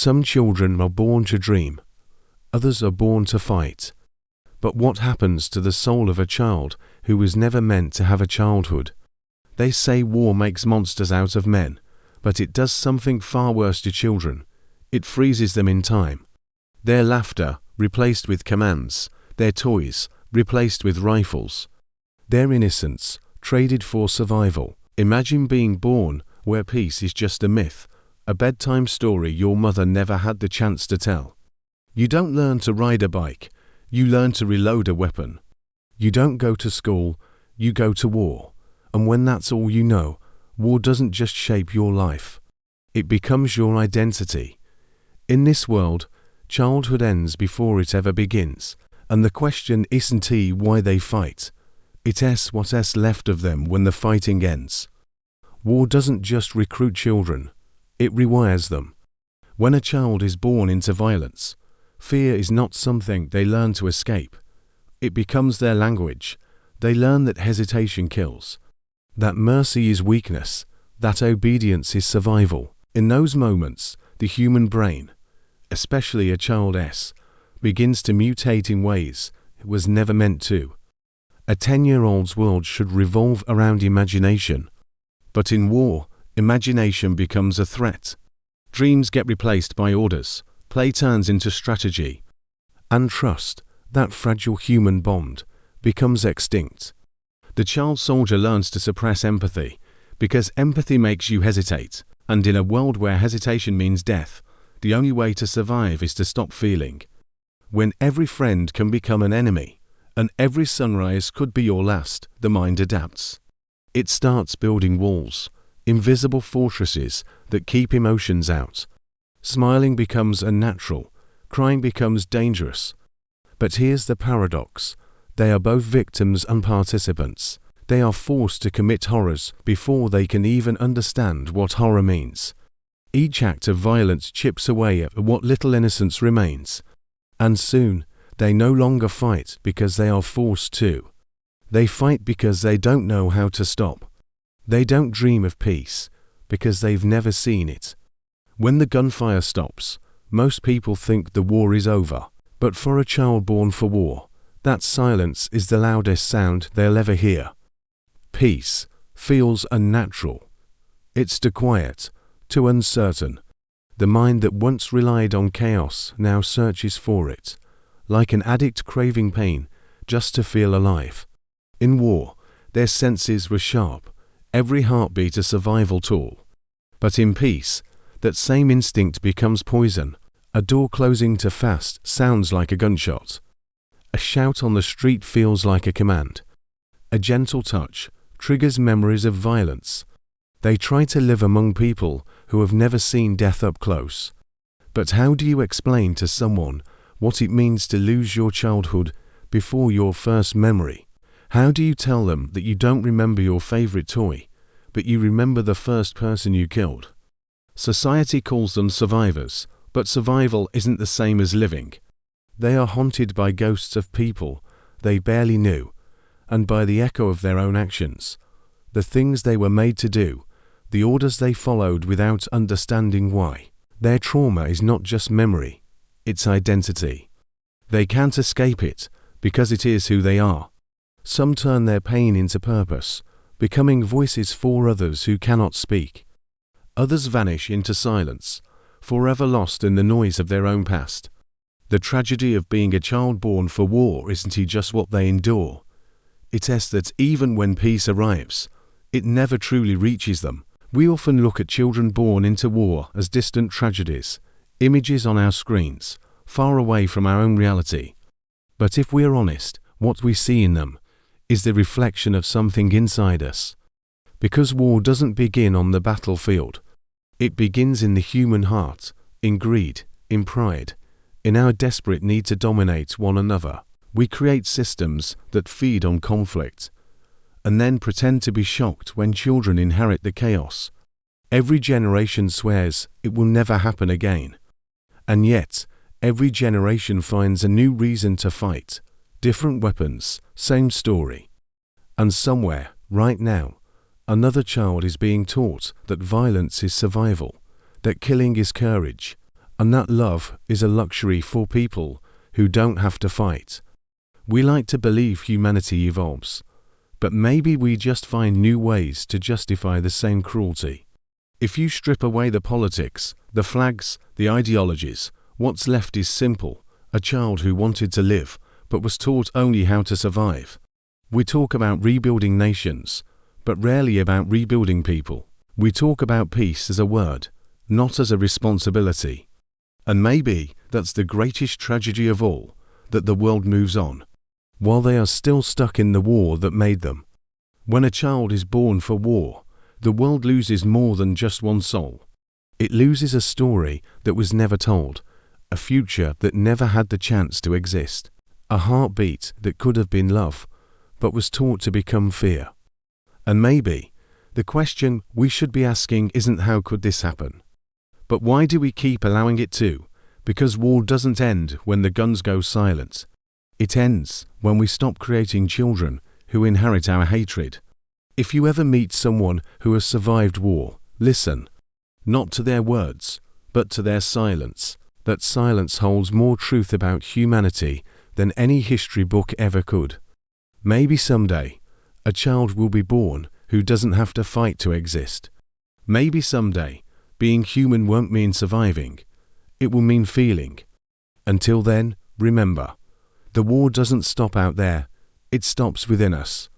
Some children are born to dream, others are born to fight. But what happens to the soul of a child who was never meant to have a childhood? They say war makes monsters out of men, but it does something far worse to children. It freezes them in time. Their laughter replaced with commands, their toys replaced with rifles, their innocence traded for survival. Imagine being born where peace is just a myth, a bedtime story your mother never had the chance to tell. You don't learn to ride a bike, you learn to reload a weapon. You don't go to school, you go to war. And when that's all you know, war doesn't just shape your life. It becomes your identity. In this world, childhood ends before it ever begins. And the question isn't why they fight. It's what's left of them when the fighting ends. War doesn't just recruit children, it rewires them. When a child is born into violence, fear is not something they learn to escape. It becomes their language. They learn that hesitation kills, that mercy is weakness, that obedience is survival. In those moments, the human brain, especially a child's, begins to mutate in ways it was never meant to. A 10-year-old's world should revolve around imagination. But in war, imagination becomes a threat. Dreams get replaced by orders, play turns into strategy, and trust, that fragile human bond, becomes extinct. The child soldier learns to suppress empathy, because empathy makes you hesitate, and in a world where hesitation means death, the only way to survive is to stop feeling. When every friend can become an enemy, and every sunrise could be your last, the mind adapts. It starts building walls, invisible fortresses that keep emotions out. Smiling becomes unnatural, crying becomes dangerous. But here's the paradox. They are both victims and participants. They are forced to commit horrors before they can even understand what horror means. Each act of violence chips away at what little innocence remains. And soon, they no longer fight because they are forced to. They fight because they don't know how to stop. They don't dream of peace because they've never seen it. When the gunfire stops, most people think the war is over. But for a child born for war, that silence is the loudest sound they'll ever hear. Peace feels unnatural. It's too quiet, too uncertain. The mind that once relied on chaos now searches for it, like an addict craving pain just to feel alive. In war, their senses were sharp, every heartbeat a survival tool. But in peace, that same instinct becomes poison. A door closing too fast sounds like a gunshot. A shout on the street feels like a command. A gentle touch triggers memories of violence. They try to live among people who have never seen death up close. But how do you explain to someone what it means to lose your childhood before your first memory? How do you tell them that you don't remember your favorite toy, but you remember the first person you killed? Society calls them survivors, but survival isn't the same as living. They are haunted by ghosts of people they barely knew, and by the echo of their own actions, the things they were made to do, the orders they followed without understanding why. Their trauma is not just memory, it's identity. They can't escape it, because it is who they are. Some turn their pain into purpose, becoming voices for others who cannot speak. Others vanish into silence, forever lost in the noise of their own past. The tragedy of being a child born for war isn't just what they endure. It's that even when peace arrives, it never truly reaches them. We often look at children born into war as distant tragedies, images on our screens, far away from our own reality. But if we're honest, what we see in them is the reflection of something inside us. Because war doesn't begin on the battlefield. It begins in the human heart, in greed, in pride, in our desperate need to dominate one another. We create systems that feed on conflict, and then pretend to be shocked when children inherit the chaos. Every generation swears it will never happen again. And yet, every generation finds a new reason to fight. Different weapons, same story. And somewhere, right now, another child is being taught that violence is survival, that killing is courage, And that love is a luxury for people who don't have to fight. We like to believe humanity evolves, but maybe we just find new ways to justify the same cruelty. If you strip away the politics, the flags, the ideologies, what's left is simple: a child who wanted to live, but was taught only how to survive. We talk about rebuilding nations, but rarely about rebuilding people. We talk about peace as a word, not as a responsibility. And maybe that's the greatest tragedy of all, that the world moves on, while they are still stuck in the war that made them. When a child is born for war, the world loses more than just one soul. It loses a story that was never told, a future that never had the chance to exist, a heartbeat that could have been love, but was taught to become fear. And maybe the question we should be asking isn't how could this happen, but why do we keep allowing it to? Because war doesn't end when the guns go silent. It ends when we stop creating children who inherit our hatred. If you ever meet someone who has survived war, listen, not to their words, but to their silence. That silence holds more truth about humanity than any history book ever could. Maybe someday, a child will be born who doesn't have to fight to exist. Maybe someday, being human won't mean surviving. It will mean feeling. Until then, remember, the war doesn't stop out there, it stops within us.